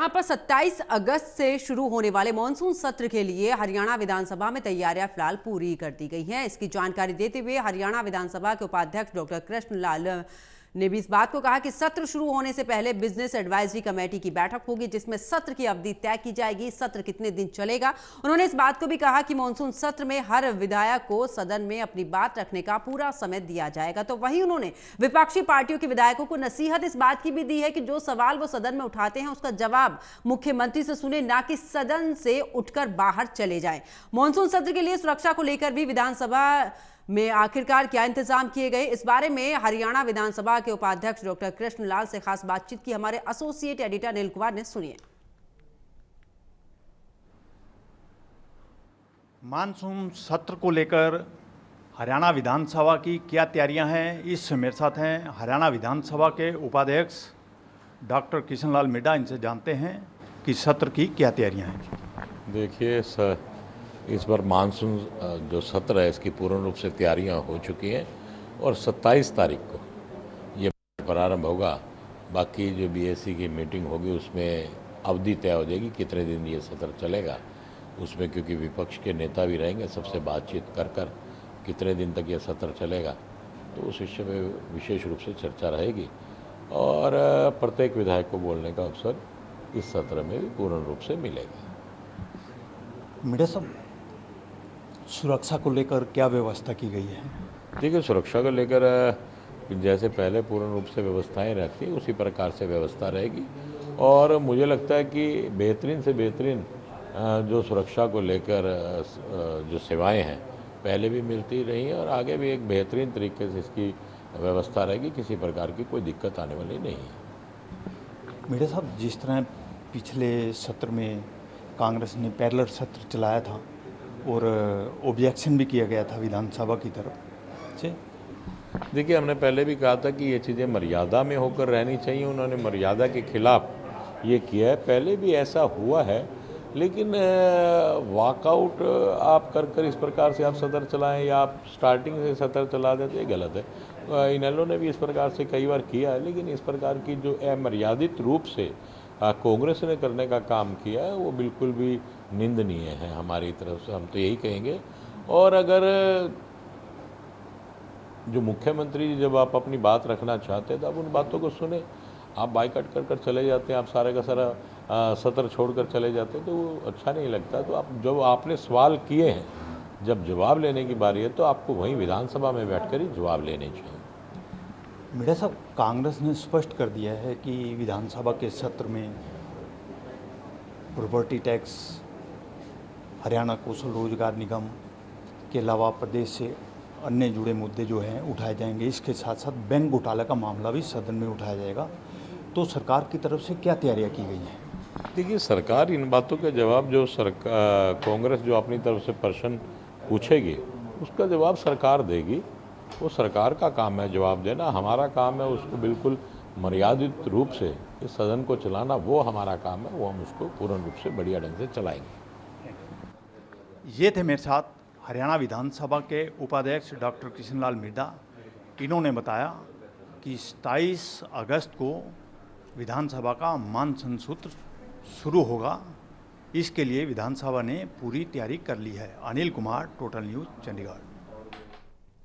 यहाँ पर 27 अगस्त से शुरू होने वाले मॉनसून सत्र के लिए हरियाणा विधानसभा में तैयारियां फिलहाल पूरी कर दी गई हैं। इसकी जानकारी देते हुए हरियाणा विधानसभा के उपाध्यक्ष डॉक्टर कृष्णलाल ने भी इस बात को कहा कि सत्र शुरू होने से पहले बिजनेस एडवाइजरी कमेटी की बैठक होगी, जिसमें सत्र की अवधि तय की जाएगी, सत्र कितने दिन चलेगा। उन्होंने इस बात को भी कहा कि मॉनसून सत्र में हर विधायक को सदन में अपनी बात रखने का पूरा समय दिया जाएगा। तो वहीं उन्होंने विपक्षी पार्टियों के विधायकों को नसीहत इस बात की भी दी है कि जो सवाल वो सदन में उठाते हैं उसका जवाब मुख्यमंत्री से सुने, ना कि सदन से उठकर बाहर चले जाएं। मॉनसून सत्र के लिए सुरक्षा को लेकर भी विधानसभा में आखिरकार क्या इंतजाम किए गए, इस बारे में हरियाणा विधानसभा के उपाध्यक्ष डॉक्टर कृष्णलाल से खास बातचीत की हमारे एसोसिएट एडिटर अनिल कुमार ने। सुनिए। मानसून सत्र को लेकर हरियाणा विधानसभा की क्या तैयारियां हैं, इस मेरे साथ हैं हरियाणा विधानसभा के उपाध्यक्ष डॉक्टर कृष्णलाल मिड्डा। इनसे जानते हैं कि सत्र की क्या तैयारियां हैं। देखिए सर, इस बार मानसून जो सत्र है इसकी पूर्ण रूप से तैयारियां हो चुकी हैं और 27 तारीख को ये प्रारंभ होगा। बाकी जो बीएससी की मीटिंग होगी उसमें अवधि तय हो जाएगी कितने दिन ये सत्र चलेगा। उसमें क्योंकि विपक्ष के नेता भी रहेंगे, सबसे बातचीत कर कितने दिन तक ये सत्र चलेगा तो उस विषय में विशेष रूप से चर्चा रहेगी और प्रत्येक विधायक को बोलने का अवसर इस सत्र में भी पूर्ण रूप से मिलेगा। मिड्डा साहब, सुरक्षा को लेकर क्या व्यवस्था की गई है? देखिए, सुरक्षा को लेकर जैसे पहले पूर्ण रूप से व्यवस्थाएं रहती है उसी प्रकार से व्यवस्था रहेगी और मुझे लगता है कि बेहतरीन से बेहतरीन जो सुरक्षा को लेकर जो सेवाएं हैं पहले भी मिलती रही हैं और आगे भी एक बेहतरीन तरीके से इसकी व्यवस्था रहेगी। किसी प्रकार की कोई दिक्कत आने वाली नहीं है। मिड्डा साहब, जिस तरह पिछले सत्र में कांग्रेस ने पैरेलल सत्र चलाया था और ऑब्जेक्शन भी किया गया था विधानसभा की तरफ से। देखिए, हमने पहले भी कहा था कि ये चीज़ें मर्यादा में होकर रहनी चाहिए। उन्होंने मर्यादा के खिलाफ ये किया है, पहले भी ऐसा हुआ है, लेकिन वॉकआउट आप कर इस प्रकार से आप सत्र चलाएं या आप स्टार्टिंग से सत्र चला देते ये गलत है। इनेलो ने भी इस प्रकार से कई बार किया है, लेकिन इस प्रकार की जो अमर्यादित रूप से कांग्रेस ने करने का काम किया है वो बिल्कुल भी निंदनीय है हमारी तरफ से। हम तो यही कहेंगे। और अगर जो मुख्यमंत्री जब आप अपनी बात रखना चाहते हैं तो आप उन बातों को सुने। आप बाइकआउट कर चले जाते हैं, आप सारे का सारा सत्र छोड़कर चले जाते हैं तो वो अच्छा नहीं लगता। तो आप जब आपने सवाल किए हैं, जब जवाब लेने की बारी है तो आपको वहीं विधानसभा में बैठकर ही जवाब लेने चाहिए। मिड्डा साहब, कांग्रेस ने स्पष्ट कर दिया है कि विधानसभा के सत्र में प्रॉपर्टी टैक्स, हरियाणा कौशल रोजगार निगम के अलावा प्रदेश से अन्य जुड़े मुद्दे जो हैं उठाए जाएंगे। इसके साथ साथ बैंक घोटाला का मामला भी सदन में उठाया जाएगा। तो सरकार की तरफ से क्या तैयारियां की गई हैं? देखिए, सरकार इन बातों के जवाब जो कांग्रेस जो अपनी तरफ से प्रश्न पूछेगी उसका जवाब सरकार देगी। वो सरकार का काम है जवाब देना, हमारा काम है उसको बिल्कुल मर्यादित रूप से इस सदन को चलाना, वो हमारा काम है। वो हम उसको पूर्ण रूप से बढ़िया ढंग से चलाएंगे। ये थे मेरे साथ हरियाणा विधानसभा के उपाध्यक्ष डॉक्टर कृष्णलाल मिड्डा। इन्होंने बताया कि 27 अगस्त को विधानसभा का मानसून सत्र शुरू होगा। इसके लिए विधानसभा ने पूरी तैयारी कर ली है। Anil Kumar, total news, Chandigarh.